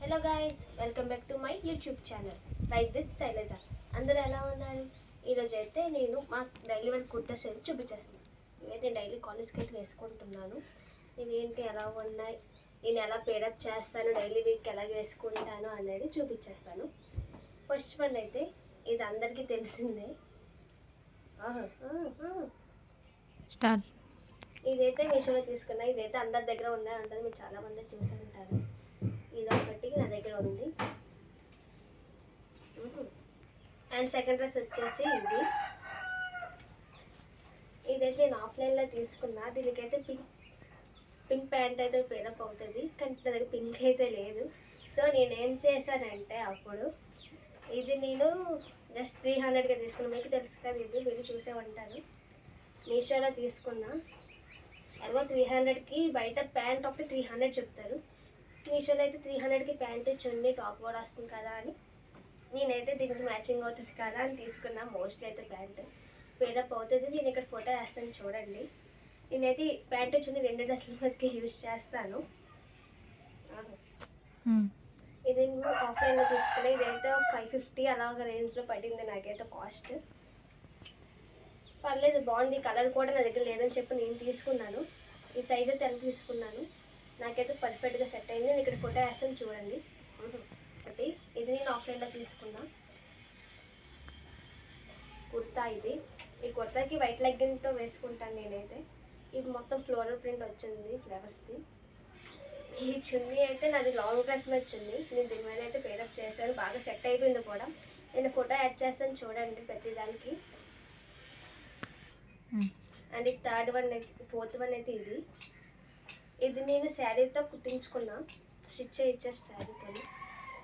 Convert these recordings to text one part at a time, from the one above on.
Hello guys, welcome back to my YouTube channel right with Shailaja. అందరూ ఎలా ఉన్నారు? ఈరోజు అయితే నేను మా డైలీ వేర్ కుర్తాస్ అయితే చూపించేస్తాను. ఇవైతే నేను డైలీ కాలేజ్కి అయితే వేసుకుంటున్నాను. ఇవేంటి ఎలా ఉన్నాయి, నేను ఎలా పేడప్ చేస్తాను, డైలీ వీక్ ఎలా వేసుకుంటాను అనేది చూపించేస్తాను. ఫస్ట్ వన్ అయితే ఇది అందరికీ తెలిసిందే. స్టార్ట్. ఇదైతే మీషోలో తీసుకున్నా. ఇదైతే అందరి దగ్గర ఉంటుంది, మీరు చాలామంది చూసి ఉంటారు. ఇది ఒకటి నా దగ్గర ఉంది. అండ్ సెకండ్ డ్రెస్ వచ్చేసి ఇదైతే నేను ఆఫ్లైన్లో తీసుకున్నా. దీనికైతే పింక్ ప్యాంట్ అయితే పేడప్ అవుతుంది, కానీ నా దగ్గర పింక్ అయితే లేదు. సో నేనేం చేశానంటే అప్పుడు ఇది నేను జస్ట్ 300గా తీసుకున్నాను. మీకు తెలుసు కదా, ఇది మీరు చూసే ఉంటాను. మీషోలో తీసుకున్నా. అదిగో 300కి బయట ప్యాంట్ ఒకటి 300 చెప్తారు. మీషోలో అయితే 300కి ప్యాంటు చున్నీ టాప్ కూడా వస్తుంది కదా అని నేనైతే దీనికి మ్యాచింగ్ అవుతుంది కదా అని తీసుకున్నా. మోస్ట్లీ అయితే ప్యాంటు పేడప్ అవుతుంది. నేను ఇక్కడ ఫోటో వేస్తాను చూడండి. నేనైతే ప్యాంటు చున్నీ 2 డ్రెస్సుల మీదకి యూజ్ చేస్తాను. ఇది నేను ఆఫ్లైన్లో తీసుకున్నా. ఇదైతే 550 అలాగ రేంజ్లో పడింది నాకైతే కాస్ట్. పర్లేదు, బాగుంది. కలర్ కూడా నా దగ్గర లేదని చెప్పి నేను తీసుకున్నాను. ఈ సైజ్ అయితే ఎంత తీసుకున్నాను, నాకైతే పర్ఫెక్ట్గా సెట్ అయింది. నేను ఇక్కడ ఫోటో వేస్తాను చూడండి. ఒకటి ఇది నేను ఆఫ్లైన్లో తీసుకున్నా కుర్తా. ఈ కుర్తాకి వైట్ లెగ్గిన్తో వేసుకుంటాను నేనైతే. ఇది మొత్తం ఫ్లోరల్ ప్రింట్ వచ్చింది ఫ్లవర్స్ది. ఈ చున్నీ అయితే నాది లాంగ్ డ్రెస్ మీద చున్నీ. నేను దీని మీద అయితే పేడప్ చేశాను, బాగా సెట్ అయిపోయింది కూడా. నేను ఫోటో యాడ్ చేస్తాను చూడండి ప్రతిదానికి. అండ్ ఈ థర్డ్ వన్ అయితే, ఫోర్త్ వన్ అయితే ఇది నేను శారీతో కుట్టించుకున్నా, స్టిచ్ చేయించే శారీతో.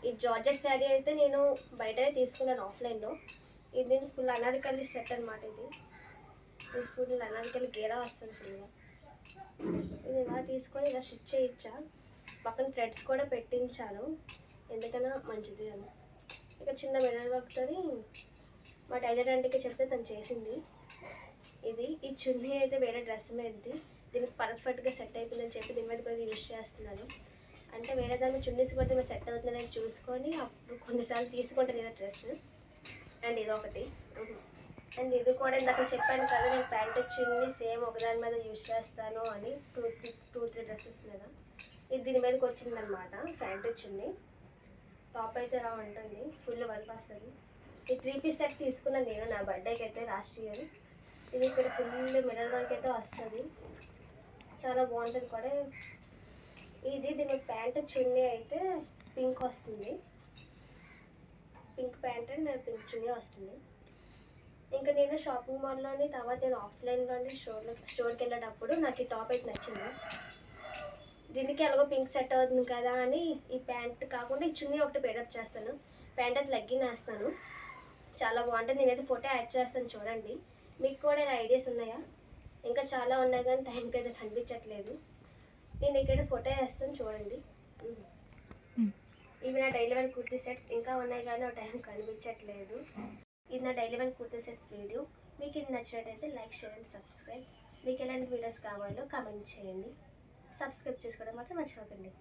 ఈ జార్జెట్ శారీ అయితే నేను బయట తీసుకున్నాను ఆఫ్లైన్లో. ఇది నేను ఫుల్ అనార్కలి సెట్ అనమాట. ఇది ఫుల్ అనార్కలి గేరా వస్తుంది ఫుల్గా. ఇది ఇలా తీసుకొని ఇలా స్టిచ్ చేయించా. పక్కన థ్రెడ్స్ కూడా పెట్టించాను, ఎందుకన్నా మంచిది అని. ఇక చిన్న మిర్రర్ వర్క్తో మా టైలర్ ఆంటీకి చెప్తే తను చేసింది. ఈ చున్నీ అయితే వేరే డ్రెస్ మీదది. దీనికి పర్ఫెక్ట్గా సెట్ అయిపోయిందని చెప్పి దీని మీద కూడా యూజ్ చేస్తున్నాను. అంటే వేరే దాని చున్నీస్ కూడా మీరు సెట్ అవుతుందని చూసుకొని అప్పుడు కొన్నిసార్లు తీసుకుంటాను ఏదో డ్రెస్. అండ్ ఇదొకటి. అండ్ ఇది కూడా ఇందాక చెప్పాను కదా, నేను ప్యాంటు చున్నీ సేమ్ ఒకదాని మీద యూజ్ చేస్తాను అని. 2-3 డ్రెస్సెస్ మీద ఇది దీని మీదకి వచ్చిందనమాట. ప్యాంటు చున్నీ టాప్ అయితే ఇలా ఉంటుంది, ఫుల్ వర్క్ వస్తుంది. ఈ 3 పీస్ సెట్ తీసుకున్నాను నేను నా బర్త్డేకి అయితే లాస్ట్ ఇయర్. ఇది ఇక్కడ ఫుల్ మిర్రర్ వర్క్ అయితే వస్తుంది, చాలా బాగుంటుంది కూడా. దీని ప్యాంటు చున్నీ అయితే పింక్ వస్తుంది, పింక్ ప్యాంట్ అండ్ పింక్ చున్నీ వస్తుంది. ఇంకా నేను షాపింగ్ మాల్లోని, తర్వాత నేను ఆఫ్లైన్లోని స్టోర్కి వెళ్ళేటప్పుడు నాకు ఈ టాప్ అయితే నచ్చింది. దీనికి ఎలాగో పింక్ సెట్ అవుతుంది కదా అని ఈ ప్యాంట్ కాకుండా ఈ చున్నీ ఒకటి పేడప్ చేస్తాను. ప్యాంట్ అయితే లెగ్గిన్ వేస్తాను, చాలా బాగుంటుంది. నేనైతే ఫోటో యాడ్ చేస్తాను చూడండి. మీకు కూడా ఇలా ఐడియాస్ ఉన్నాయా? ఇంకా చాలా ఉన్నాయి కానీ టైంకి అయితే కనిపించట్లేదు. నేను ఇక్కడ ఫోటో వేస్తాను చూడండి. ఇవి నా డైలీ వేర్ కుర్తీ సెట్స్. ఇంకా ఉన్నాయి కానీ టైం కనిపించట్లేదు. ఇది నా daily wear kurti sets video. మీకు ఇది నచ్చినట్టయితే లైక్, షేర్ అండ్ సబ్స్క్రైబ్. మీకు ఎలాంటి వీడియోస్ కావాలో కామెంట్ చేయండి. సబ్స్క్రైబ్ చేసుకోవడం మాత్రం మర్చిపోకండి.